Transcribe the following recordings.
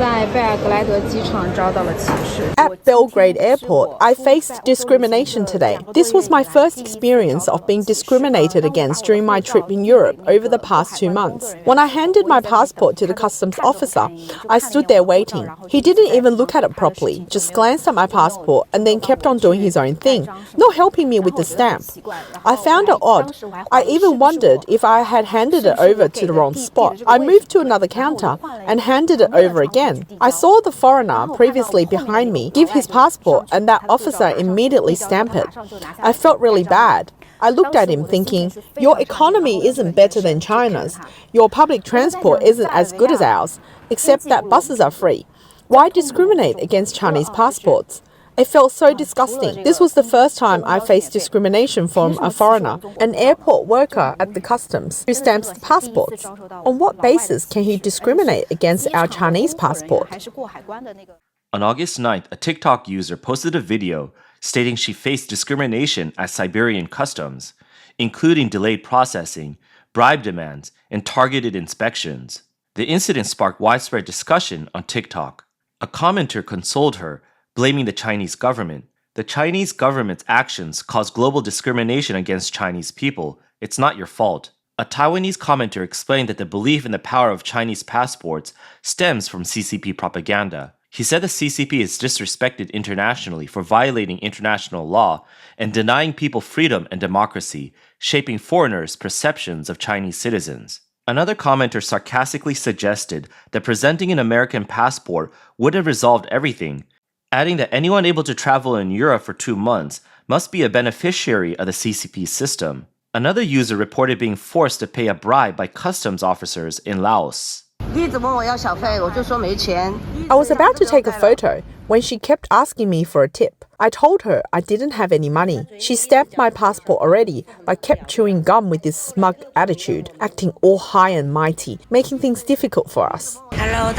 At Belgrade Airport, I faced discrimination today. This was my first experience of being discriminated against during my trip in Europe over the past 2 months. When I handed my passport to the customs officer, I stood there waiting. He didn't even look at it properly, just glanced at my passport and then kept on doing his own thing, not helping me with the stamp. I found it odd. I even wondered if I had handed it over to the wrong spot. I moved to another counter and handed it over again. I saw the foreigner previously behind me give his passport and that officer immediately stamp it. I felt really bad. I looked at him thinking, your economy isn't better than China's. Your public transport isn't as good as ours, except that buses are free. Why discriminate against Chinese passports? It felt so disgusting. This was the first time I faced discrimination from a foreigner, an airport worker at the customs who stamps the passports. On what basis can he discriminate against our Chinese passport? On August 9th, a TikTok user posted a video stating she faced discrimination at Siberian customs, including delayed processing, bribe demands, and targeted inspections. The incident sparked widespread discussion on TikTok. A commenter consoled her, blaming the Chinese government. The Chinese government's actions cause global discrimination against Chinese people. It's not your fault. A Taiwanese commenter explained that the belief in the power of Chinese passports stems from CCP propaganda. He said the CCP is disrespected internationally for violating international law and denying people freedom and democracy, shaping foreigners' perceptions of Chinese citizens. Another commenter sarcastically suggested that presenting an American passport would have resolved everything, adding that anyone able to travel in Europe for 2 months must be a beneficiary of the CCP system. Another user reported being forced to pay a bribe by customs officers in Laos. I was about to take a photo when she kept asking me for a tip. I told her I didn't have any money. She stamped my passport already, but kept chewing gum with this smug attitude, acting all high and mighty, making things difficult for us. Hello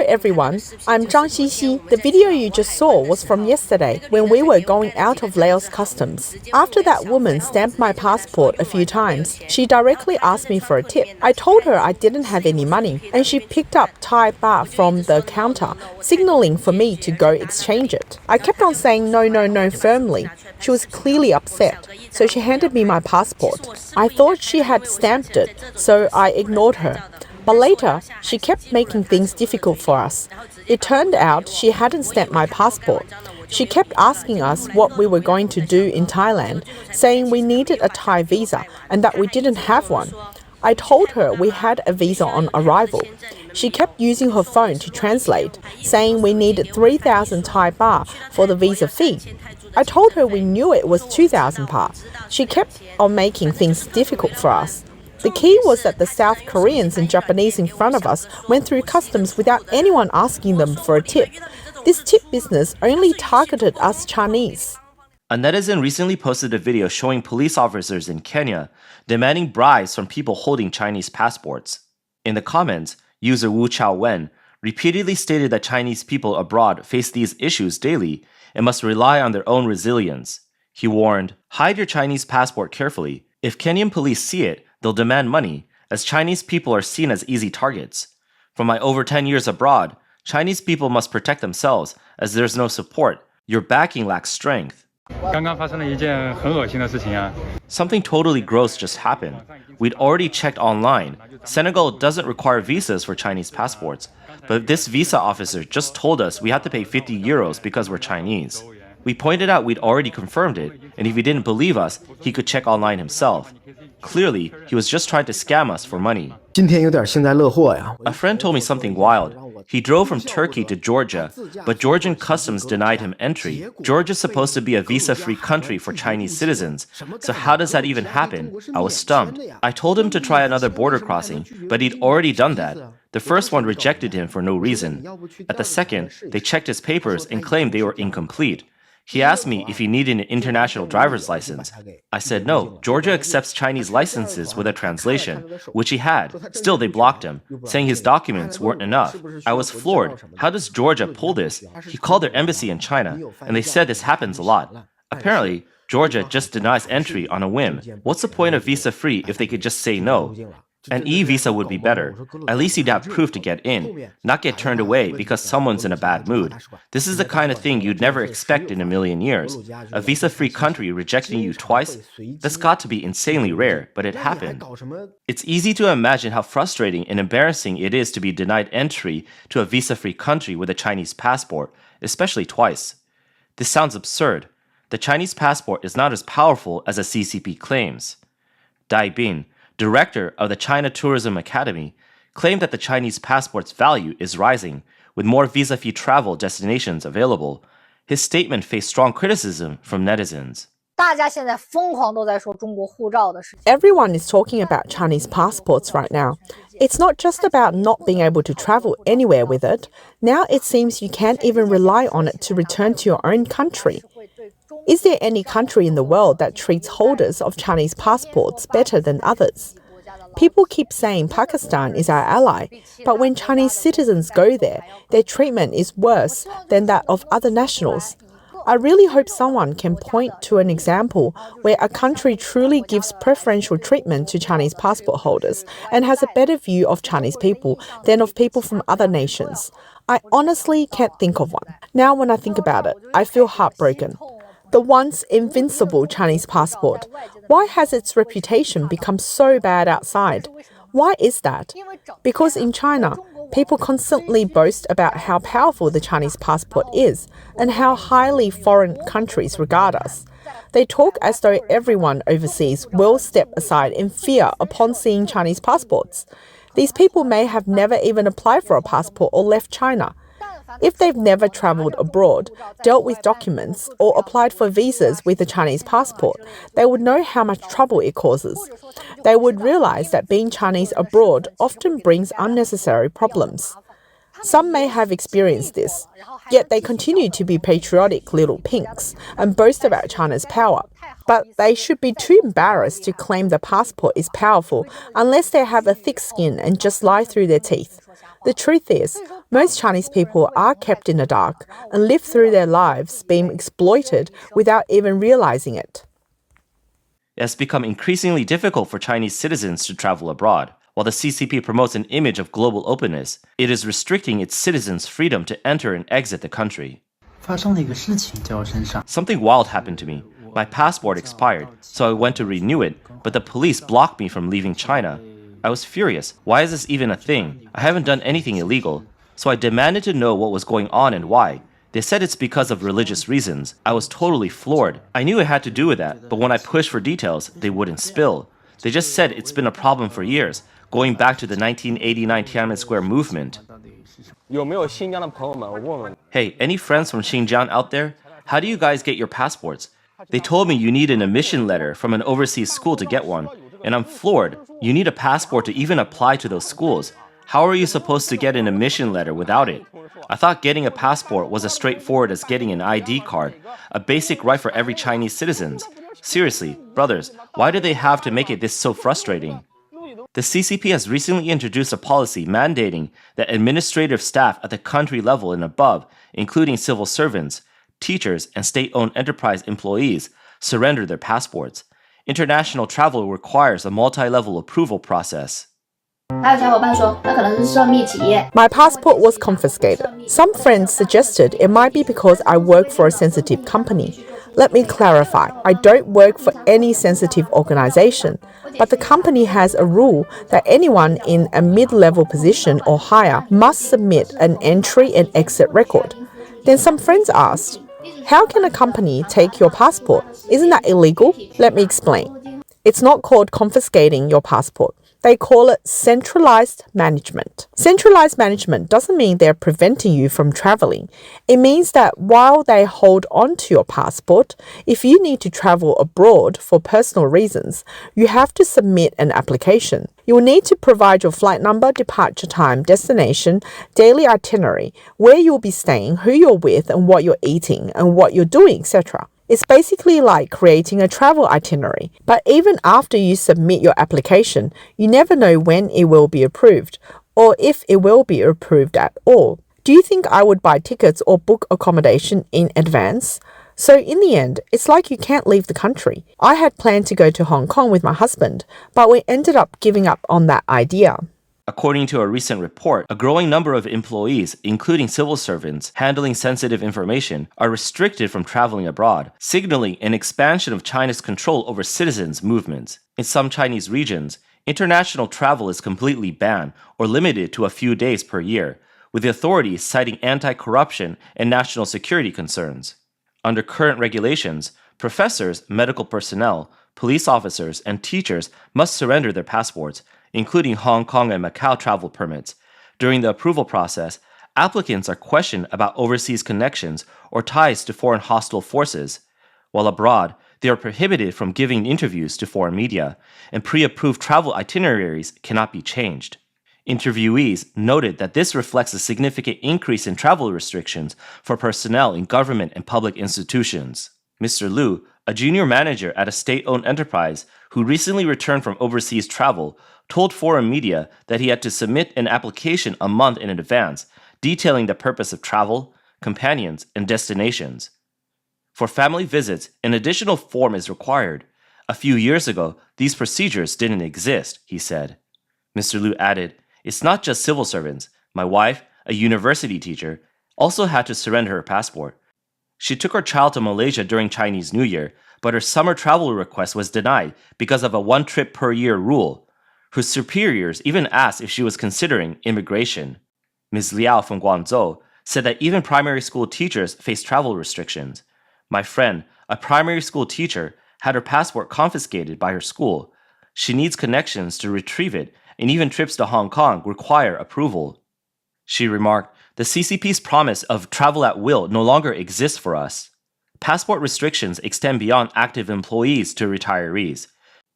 everyone, I'm Zhang Xixi. The video you just saw was from yesterday when we were going out of Laos customs. After that woman stamped my passport a few times, she directly asked me for a tip. I told her I didn't have any money, and she picked up Thai baht from the counter, signaling for me to go exchange it. I kept on saying no firmly. She was clearly upset, so she handed me my passport. I thought she had stamped it, so I ignored her. But later, she kept making things difficult for us. It turned out she hadn't stamped my passport. She kept asking us what we were going to do in Thailand, saying we needed a Thai visa and that we didn't have one. I told her we had a visa on arrival. She kept using her phone to translate, saying we needed 3,000 Thai baht for the visa fee. I told her we knew it was 2,000 baht. She kept on making things difficult for us. The key was that the South Koreans and Japanese in front of us went through customs without anyone asking them for a tip. This tip business only targeted us Chinese. A netizen recently posted a video showing police officers in Kenya demanding bribes from people holding Chinese passports. In the comments, user Wu Chao Wen repeatedly stated that Chinese people abroad face these issues daily and must rely on their own resilience. He warned, "Hide your Chinese passport carefully. If Kenyan police see it, they'll demand money, as Chinese people are seen as easy targets. From my over 10 years abroad, Chinese people must protect themselves as there's no support. Your backing lacks strength." Something totally gross just happened. We'd already checked online. Senegal doesn't require visas for Chinese passports, but this visa officer just told us we had to pay 50 euros because we're Chinese. We pointed out we'd already confirmed it, and if he didn't believe us, he could check online himself. Clearly, he was just trying to scam us for money. A friend told me something wild. He drove from Turkey to Georgia, but Georgian customs denied him entry. Georgia's supposed to be a visa-free country for Chinese citizens, so how does that even happen? I was stumped. I told him to try another border crossing, but he'd already done that. The first one rejected him for no reason. At the second, they checked his papers and claimed they were incomplete. He asked me if he needed an international driver's license. I said no, Georgia accepts Chinese licenses with a translation, which he had. Still, they blocked him, saying his documents weren't enough. I was floored. How does Georgia pull this? He called their embassy in China, and they said this happens a lot. Apparently, Georgia just denies entry on a whim. What's the point of visa-free if they could just say no? An e-visa would be better. At least you'd have proof to get in, not get turned away because someone's in a bad mood. This is the kind of thing you'd never expect in a million years. A visa-free country rejecting you twice? That's got to be insanely rare, but it happened. It's easy to imagine how frustrating and embarrassing it is to be denied entry to a visa-free country with a Chinese passport, especially twice. This sounds absurd. The Chinese passport is not as powerful as the CCP claims. Dai Bin, director of the China Tourism Academy, claimed that the Chinese passport's value is rising, with more visa-free travel destinations available. His statement faced strong criticism from netizens. Everyone is talking about Chinese passports right now. It's not just about not being able to travel anywhere with it. Now it seems you can't even rely on it to return to your own country. Is there any country in the world that treats holders of Chinese passports better than others? People keep saying Pakistan is our ally, but when Chinese citizens go there, their treatment is worse than that of other nationals. I really hope someone can point to an example where a country truly gives preferential treatment to Chinese passport holders and has a better view of Chinese people than of people from other nations. I honestly can't think of one. Now when I think about it, I feel heartbroken. The once invincible Chinese passport. Why has its reputation become so bad outside? Why is that? Because in China, people constantly boast about how powerful the Chinese passport is and how highly foreign countries regard us. They talk as though everyone overseas will step aside in fear upon seeing Chinese passports. These people may have never even applied for a passport or left China. If they've never traveled abroad, dealt with documents, or applied for visas with a Chinese passport, they would know how much trouble it causes. They would realize that being Chinese abroad often brings unnecessary problems. Some may have experienced this, yet they continue to be patriotic little pinks and boast about China's power. But they should be too embarrassed to claim the passport is powerful unless they have a thick skin and just lie through their teeth. The truth is, most Chinese people are kept in the dark and live through their lives being exploited without even realizing it. It has become increasingly difficult for Chinese citizens to travel abroad. While the CCP promotes an image of global openness, it is restricting its citizens' freedom to enter and exit the country. Something wild happened to me. My passport expired, so I went to renew it, but the police blocked me from leaving China. I was furious. Why is this even a thing? I haven't done anything illegal. So I demanded to know what was going on and why. They said it's because of religious reasons. I was totally floored. I knew it had to do with that, but when I pushed for details, they wouldn't spill. They just said it's been a problem for years, going back to the 1989 Tiananmen Square movement. Hey, any friends from Xinjiang out there? How do you guys get your passports? They told me you need an admission letter from an overseas school to get one. And I'm floored. You need a passport to even apply to those schools. How are you supposed to get an admission letter without it? I thought getting a passport was as straightforward as getting an ID card, a basic right for every Chinese citizen. Seriously, brothers, why do they have to make it this so frustrating? The CCP has recently introduced a policy mandating that administrative staff at the country level and above, including civil servants, teachers, and state-owned enterprise employees, surrender their passports. International travel requires a multi-level approval process. My passport was confiscated. Some friends suggested it might be because I work for a sensitive company. Let me clarify, I don't work for any sensitive organization, but the company has a rule that anyone in a mid-level position or higher must submit an entry and exit record. Then some friends asked, how can a company take your passport? Isn't that illegal? Let me explain. It's not called confiscating your passport. They call it centralized management. Centralized management doesn't mean they're preventing you from traveling. It means that while they hold on to your passport, if you need to travel abroad for personal reasons, you have to submit an application. You will need to provide your flight number, departure time, destination, daily itinerary, where you'll be staying, who you're with, and what you're eating, and what you're doing, etc. It's basically like creating a travel itinerary. But even after you submit your application, you never know when it will be approved, or if it will be approved at all. Do you think I would buy tickets or book accommodation in advance? So in the end, it's like you can't leave the country. I had planned to go to Hong Kong with my husband, but we ended up giving up on that idea. According to a recent report, a growing number of employees, including civil servants handling sensitive information, are restricted from traveling abroad, signaling an expansion of China's control over citizens' movements. In some Chinese regions, international travel is completely banned or limited to a few days per year, with the authorities citing anti-corruption and national security concerns. Under current regulations, professors, medical personnel, police officers, and teachers must surrender their passports, including Hong Kong and Macau travel permits. During the approval process, applicants are questioned about overseas connections or ties to foreign hostile forces. While abroad, they are prohibited from giving interviews to foreign media, and pre-approved travel itineraries cannot be changed. Interviewees noted that this reflects a significant increase in travel restrictions for personnel in government and public institutions. Mr. Liu, a junior manager at a state-owned enterprise who recently returned from overseas travel, told foreign media that he had to submit an application a month in advance, detailing the purpose of travel, companions, and destinations. For family visits, an additional form is required. A few years ago, these procedures didn't exist, he said. Mr. Liu added, "It's not just civil servants. My wife, a university teacher, also had to surrender her passport. She took her child to Malaysia during Chinese New Year, but her summer travel request was denied because of a one-trip-per-year rule. Her superiors even asked if she was considering immigration." Ms. Liao from Guangzhou said that even primary school teachers face travel restrictions. "My friend, a primary school teacher, had her passport confiscated by her school. She needs connections to retrieve it, and even trips to Hong Kong require approval." She remarked, "The CCP's promise of travel at will no longer exists for us." Passport restrictions extend beyond active employees to retirees.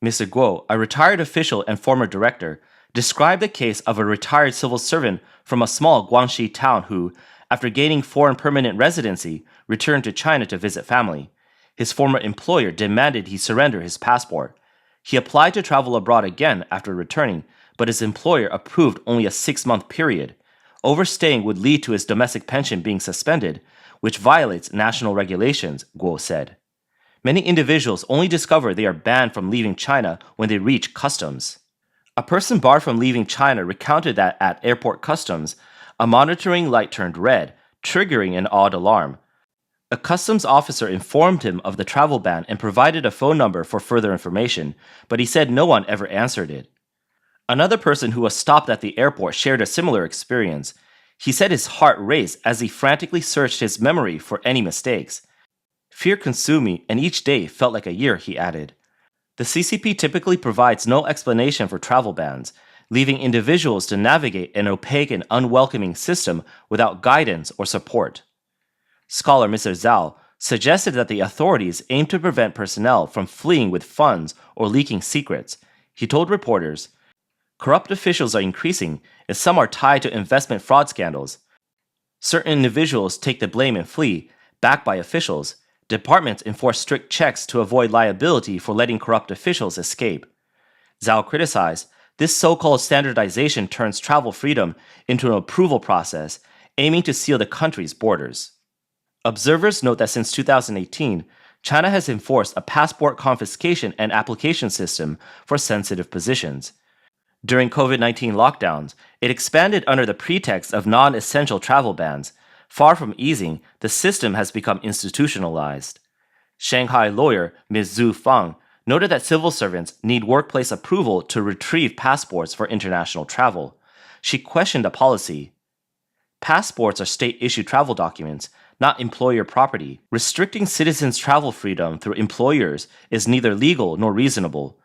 Mr. Guo, a retired official and former director, described the case of a retired civil servant from a small Guangxi town who, after gaining foreign permanent residency, returned to China to visit family. His former employer demanded he surrender his passport. He applied to travel abroad again after returning, but his employer approved only a 6-month period. Overstaying would lead to his domestic pension being suspended, which violates national regulations, Guo said. Many individuals only discover they are banned from leaving China when they reach customs. A person barred from leaving China recounted that at airport customs, a monitoring light turned red, triggering an odd alarm. A customs officer informed him of the travel ban and provided a phone number for further information, but he said no one ever answered it. Another person who was stopped at the airport shared a similar experience. He said his heart raced as he frantically searched his memory for any mistakes. "Fear consumed me, and each day felt like a year," he added. The CCP typically provides no explanation for travel bans, leaving individuals to navigate an opaque and unwelcoming system without guidance or support. Scholar Mr. Zhao suggested that the authorities aim to prevent personnel from fleeing with funds or leaking secrets. He told reporters, "Corrupt officials are increasing, and some are tied to investment fraud scandals. Certain individuals take the blame and flee, backed by officials. Departments enforce strict checks to avoid liability for letting corrupt officials escape." Zhao criticized, "This so-called standardization turns travel freedom into an approval process, aiming to seal the country's borders." Observers note that since 2018, China has enforced a passport confiscation and application system for sensitive positions. During COVID-19 lockdowns, it expanded under the pretext of non-essential travel bans. Far from easing, the system has become institutionalized. Shanghai lawyer Ms. Zhu Fang noted that civil servants need workplace approval to retrieve passports for international travel. She questioned the policy. Passports are state-issued travel documents, not employer property. Restricting citizens' travel freedom through employers is neither legal nor reasonable.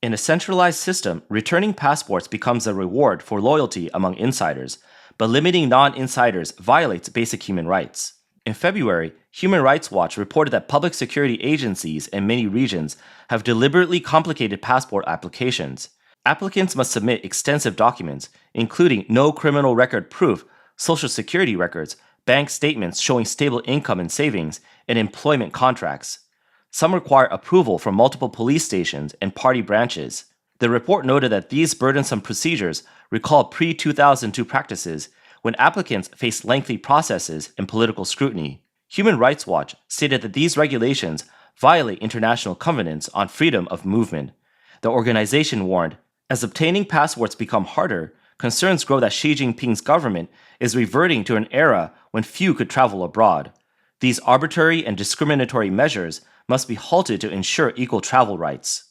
In a centralized system, returning passports becomes a reward for loyalty among insiders, but limiting non-insiders violates basic human rights. In February, Human Rights Watch reported that public security agencies in many regions have deliberately complicated passport applications. Applicants must submit extensive documents, including no criminal record proof, social security records, bank statements showing stable income and savings, and employment contracts. Some require approval from multiple police stations and party branches. The report noted that these burdensome procedures recall pre-2002 practices when applicants faced lengthy processes and political scrutiny. Human Rights Watch stated that these regulations violate international covenants on freedom of movement. The organization warned, as obtaining passports become harder, concerns grow that Xi Jinping's government is reverting to an era when few could travel abroad. These arbitrary and discriminatory measures must be halted to ensure equal travel rights.